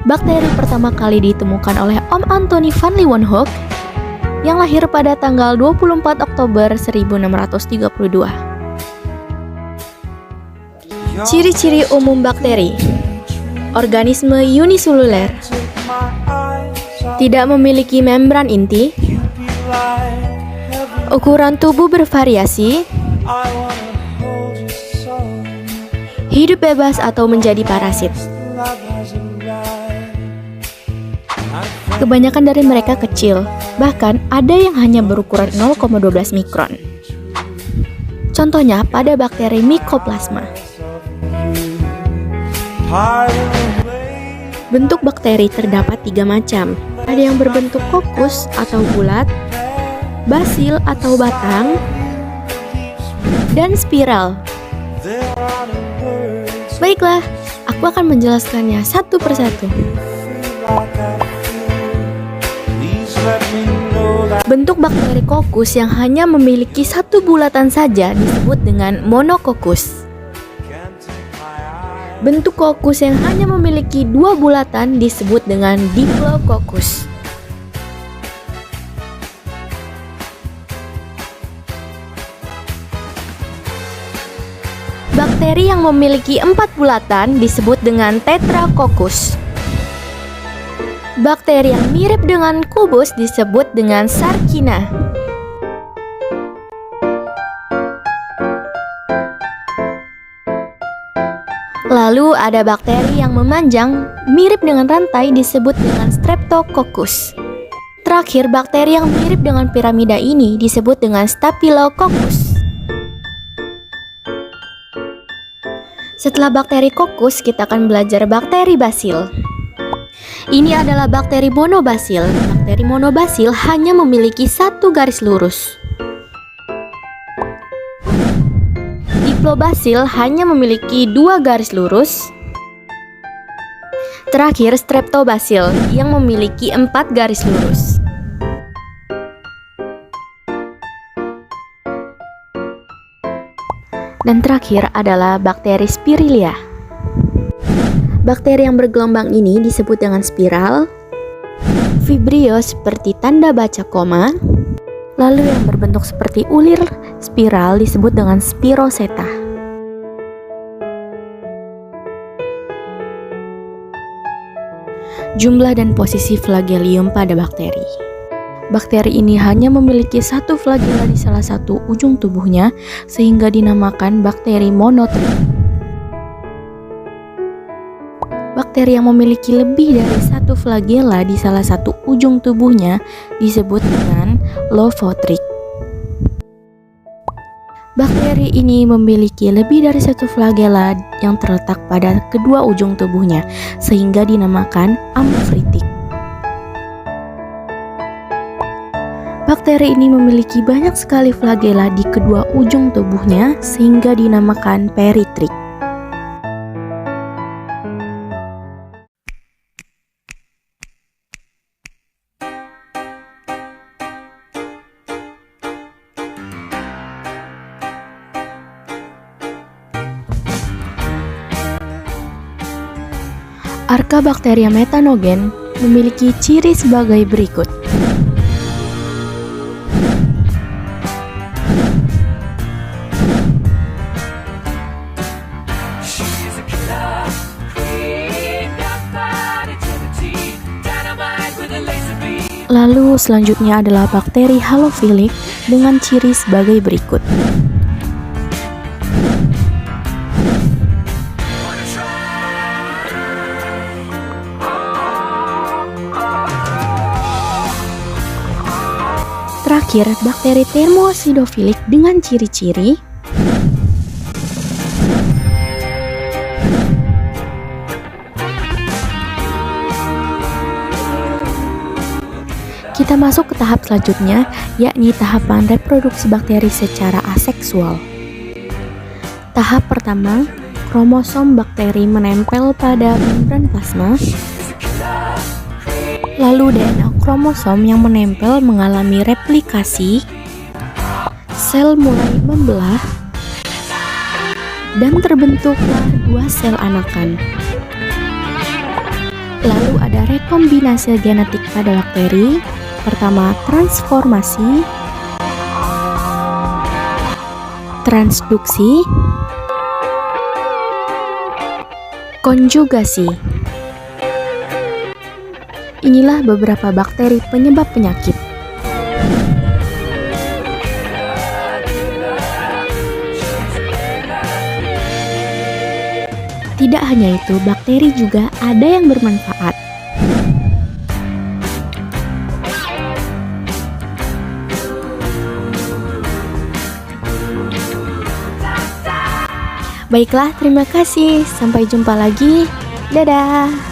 Bakteri pertama kali ditemukan oleh Om Anthony van Leeuwenhoek yang lahir pada tanggal 24 Oktober 1632. Ciri-ciri umum bakteri: organisme uniseluler, tidak memiliki membran inti, ukuran tubuh bervariasi, hidup bebas atau menjadi parasit. Kebanyakan dari mereka kecil, bahkan ada yang hanya berukuran 0,12 mikron. Contohnya pada bakteri Mycoplasma. Bentuk bakteri terdapat 3 macam. Ada yang berbentuk kokus atau bulat, basil atau batang, dan spiral. Baiklah, aku akan menjelaskannya satu persatu. Bentuk bakteri kokus yang hanya memiliki satu bulatan saja disebut dengan monokokus. Bentuk kokus yang hanya memiliki 2 bulatan disebut dengan diplococcus. Bakteri yang memiliki 4 bulatan disebut dengan tetracoccus. Bakteri yang mirip dengan kubus disebut dengan Sarcina. Lalu ada bakteri yang memanjang mirip dengan rantai disebut dengan Streptococcus. Terakhir, bakteri yang mirip dengan piramida ini disebut dengan Staphylococcus. Setelah bakteri kokus, kita akan belajar bakteri basil. Ini adalah bakteri monobasil. Bakteri monobasil hanya memiliki 1 garis lurus. Diplobasil hanya memiliki 2 garis lurus. Terakhir, streptobasil yang memiliki 4 garis lurus. Dan terakhir adalah bakteri Spirilia. Bakteri yang bergelombang ini disebut dengan spiral, vibrio seperti tanda baca koma, lalu yang berbentuk seperti ulir spiral disebut dengan Spiroseta. Jumlah dan posisi flagelium pada bakteri. Bakteri ini hanya memiliki 1 flagela di salah satu ujung tubuhnya sehingga dinamakan bakteri monotrik. Bakteri yang memiliki lebih dari 1 flagela di salah satu ujung tubuhnya disebut dengan lophotrik. Bakteri ini memiliki lebih dari 1 flagela yang terletak pada kedua ujung tubuhnya sehingga dinamakan amfitritik. Bakteri ini memiliki banyak sekali flagela di kedua ujung tubuhnya sehingga dinamakan peritrik. Arkabacteria metanogen memiliki ciri sebagai berikut. Lalu selanjutnya adalah bakteri halofilik dengan ciri sebagai berikut. Terakhir, bakteri thermoacidofilik dengan ciri-ciri Kita masuk ke tahap selanjutnya, yakni tahapan reproduksi bakteri secara aseksual. Tahap pertama, kromosom bakteri menempel pada membran plasma. Lalu DNA kromosom yang menempel mengalami replikasi, sel mulai membelah, dan terbentuklah 2 sel anakan. Lalu ada rekombinasi genetik pada bakteri. Pertama, transformasi, transduksi, konjugasi. Inilah beberapa bakteri penyebab penyakit. Tidak hanya itu, bakteri juga ada yang bermanfaat. Baiklah, terima kasih. Sampai jumpa lagi. Dadah.